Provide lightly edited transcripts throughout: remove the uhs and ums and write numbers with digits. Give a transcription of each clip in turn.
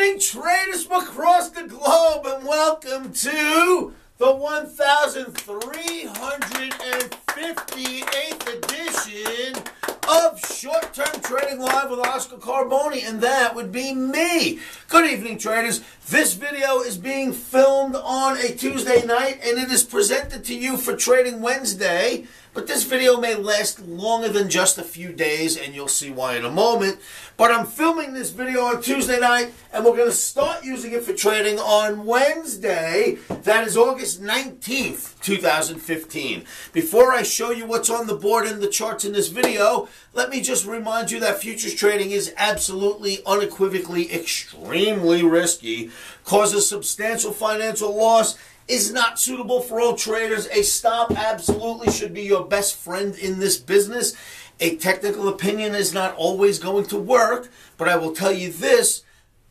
evening, traders from across the globe, and welcome to the 1358th edition of Short-Term Trading Live with Oscar Carboni, and that would be me. Good evening, traders. This video is being filmed on a Tuesday night, and it is presented to you for Trading Wednesday. But this video may last longer than just a few days, and you'll see why in a moment. But I'm filming this video on Tuesday night, and we're going to start using it for trading on Wednesday. That is August 19th, 2015. Before I show you what's on the board and the charts in this video, let me just remind you that futures trading is absolutely, unequivocally, extremely risky, causes substantial financial loss, is not suitable for all traders. A stop absolutely should be your best friend in this business. A technical opinion is not always going to work, but I will tell you this,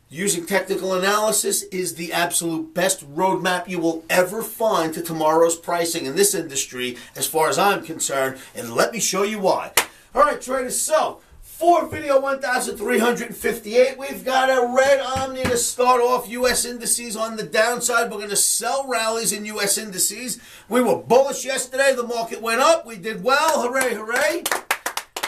using technical analysis is the absolute best roadmap you will ever find to tomorrow's pricing in this industry, as far as I'm concerned, and let me show you why. All right, traders, so for video 1358, we've got a red Omni to start off. U.S. indices on the downside. We're going to sell rallies in U.S. indices. We were bullish yesterday. The market went up. We did well. Hooray, hooray.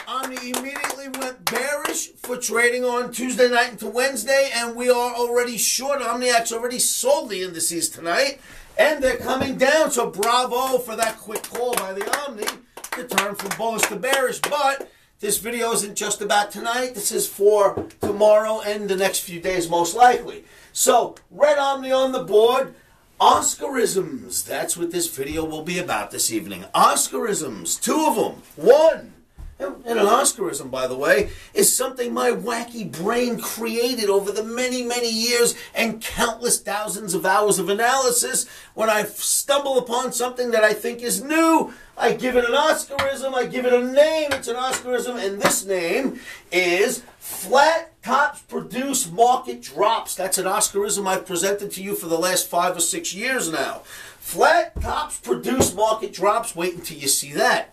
Omni immediately went bearish for trading on Tuesday night into Wednesday, and we are already short. Omniac's already sold the indices tonight, and they're coming down. So bravo for that quick call by the Omni to turn from bullish to bearish. But this video isn't just about tonight. This is for tomorrow and the next few days, most likely. So, red Omni on the board. Oscarisms. That's what this video will be about this evening. Oscarisms. Two of them. One. And an Oscarism, by the way, is something my wacky brain created over the many, many years and countless thousands of hours of analysis. When I stumble upon something that I think is new, I give it an Oscarism, I give it a name, it's an Oscarism, and this name is flat tops produce market drops. That's an Oscarism I've presented to you for the last 5 or 6 years now. Flat tops produce market drops. Wait until you see that.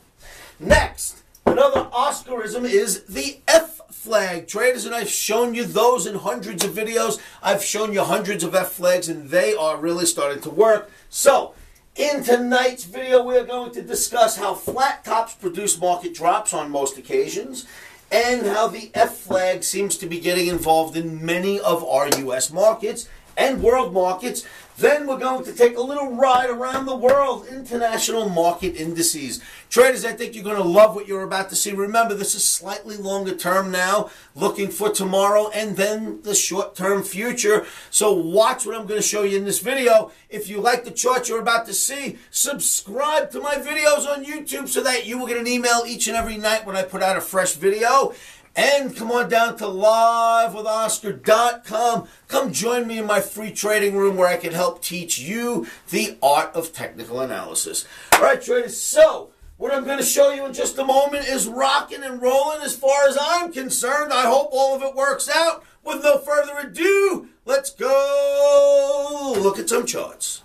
Next. Another Oscarism is the F flag. Traders, and I've shown you those in hundreds of videos. I've shown you hundreds of F flags, and they are really starting to work. So, in tonight's video, we're going to discuss how flat tops produce market drops on most occasions, and how the F flag seems to be getting involved in many of our U.S. markets and world markets. Then we're going to take a little ride around the world, international market indices. Traders, I think you're going to love what you're about to see. Remember, this is slightly longer term now, looking for tomorrow and then the short-term future. So watch what I'm going to show you in this video. If you like the chart you're about to see, subscribe to my videos on YouTube so that you will get an email each and every night when I put out a fresh video. And come on down to livewithoscar.com. Come join me in my free trading room where I can help teach you the art of technical analysis. All right, traders, so what I'm going to show you in just a moment is rocking and rolling as far as I'm concerned. I hope all of it works out. With no further ado, let's go look at some charts.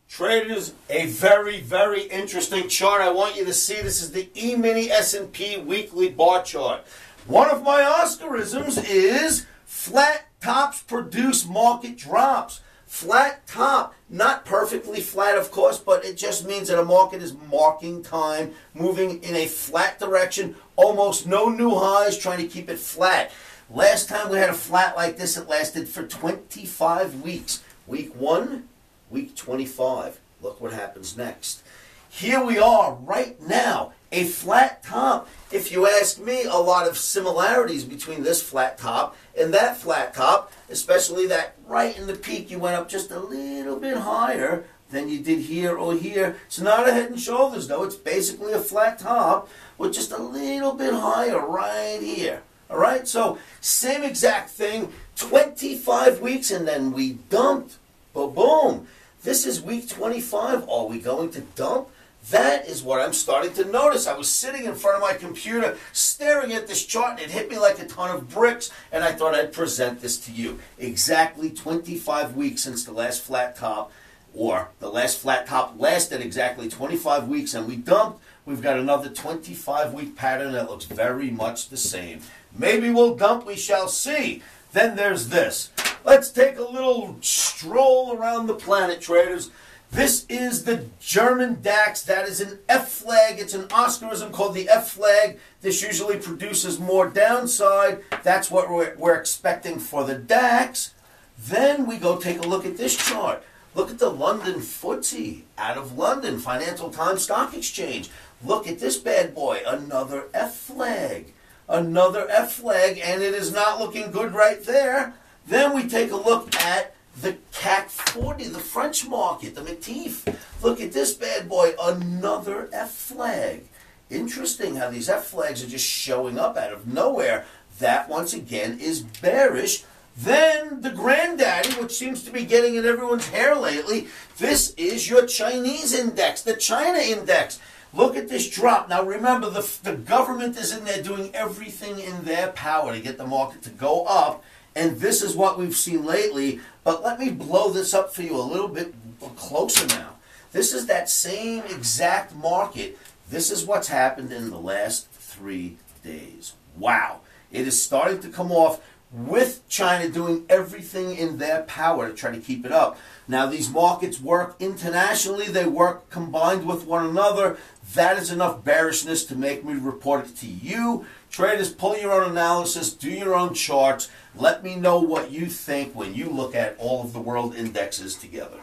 Traders, a very, very interesting chart I want you to see. This is the emini S&P weekly bar chart. One of my Oscarisms is flat tops produce market drops. Flat top, not perfectly flat, of course, but it just means that a market is marking time, moving in a flat direction, almost no new highs, trying to keep it flat. Last time we had a flat like this, it lasted for 25 weeks. Week 1, week 25. Look what happens next. Here we are right now, a flat top. If you ask me, a lot of similarities between this flat top and that flat top, especially that right in the peak you went up just a little bit higher than you did here or here. It's not a head and shoulders though, it's basically a flat top with just a little bit higher right here. All right, so same exact thing, 25 weeks and then we dumped. Boom. This is week 25. Are we going to dump? That is what I'm starting to notice. I was sitting in front of my computer staring at this chart and it hit me like a ton of bricks, and I thought I'd present this to you. Exactly 25 weeks since the last flat top, or the last flat top lasted exactly 25 weeks and we dumped. We've got another 25-week pattern that looks very much the same. Maybe we'll dump, we shall see. Then there's this. Let's take a little stroll around the planet, traders. This is the German DAX. That is an F flag. It's an Oscarism called the F flag. This usually produces more downside. That's what we're expecting for the DAX. Then we go take a look at this chart. Look at the London FTSE out of London, Financial Times Stock Exchange. Look at this bad boy, another F flag. Another F flag, and it is not looking good right there. Then we take a look at the CAC 40, the French market, the MATIF. Look at this bad boy, another F flag. Interesting how these F flags are just showing up out of nowhere. That, once again, is bearish. Then the granddaddy, which seems to be getting in everyone's hair lately, this is your Chinese index, the China index. Look at this drop. Now remember, the government is in there doing everything in their power to get the market to go up. And this is what we've seen lately. But let me blow this up for you a little bit closer now. This is that same exact market. This is what's happened in the last 3 days. Wow. It is starting to come off with China doing everything in their power to try to keep it up. Now, these markets work internationally. They work combined with one another. That is enough bearishness to make me report it to you. Traders, pull your own analysis, do your own charts. Let me know what you think when you look at all of the world indexes together.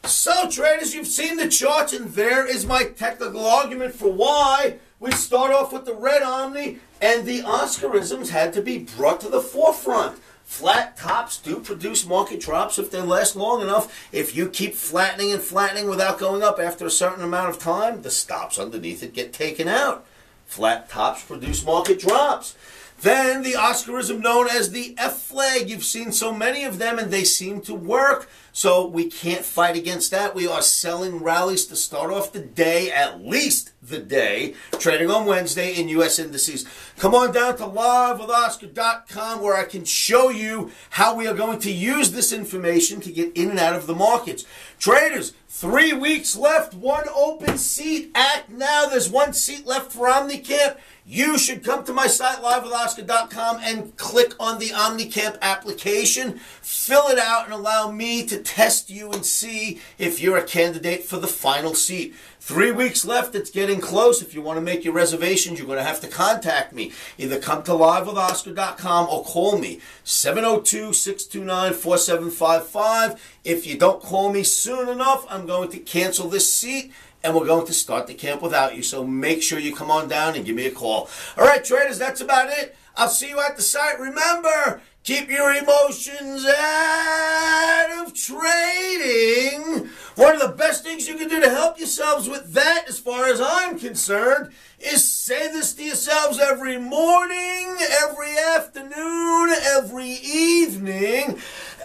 So, traders, you've seen the charts, and there is my technical argument for why we start off with the red Omni, and the Oscarisms had to be brought to the forefront. Flat tops do produce market drops if they last long enough. If you keep flattening and flattening without going up after a certain amount of time, the stops underneath it get taken out. Flat tops produce market drops. Then the Oscarism known as the F flag. You've seen so many of them and they seem to work. So we can't fight against that. We are selling rallies to start off the day, at least the day, trading on Wednesday in U.S. indices. Come on down to livewithoscar.com where I can show you how we are going to use this information to get in and out of the markets. Traders, 3 weeks left, 1 open seat. Act now. There's 1 seat left for OmniCamp. You should come to my site, livewithoscar.com, and click on the OmniCamp application. Fill it out and allow me to test you and see if you're a candidate for the final seat. 3 weeks left. It's getting close. If you want to make your reservations, you're going to have to contact me. Either come to livewithoscar.com or call me, 702-629-4755. If you don't call me soon enough, I'm going to cancel this seat, and we're going to start the camp without you. So make sure you come on down and give me a call. All right, traders, that's about it. I'll see you at the site. Remember, keep your emotions out of trading. One of the best things you can do to help yourselves with that, as far as I'm concerned, is say this to yourselves every morning, every afternoon, every evening.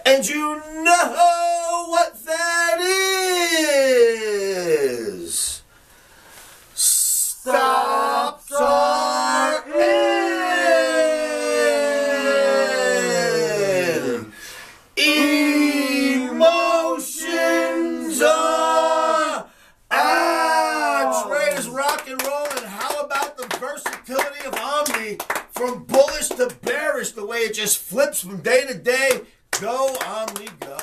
And you know what that is. Stop talking. Emotions are out. Traders, rock and roll. And how about the versatility of Omni from bullish to bearish, the way it just flips from day to day? Go, Omni, go.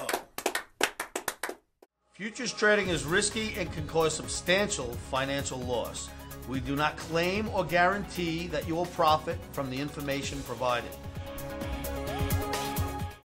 Futures trading is risky and can cause substantial financial loss. We do not claim or guarantee that you will profit from the information provided.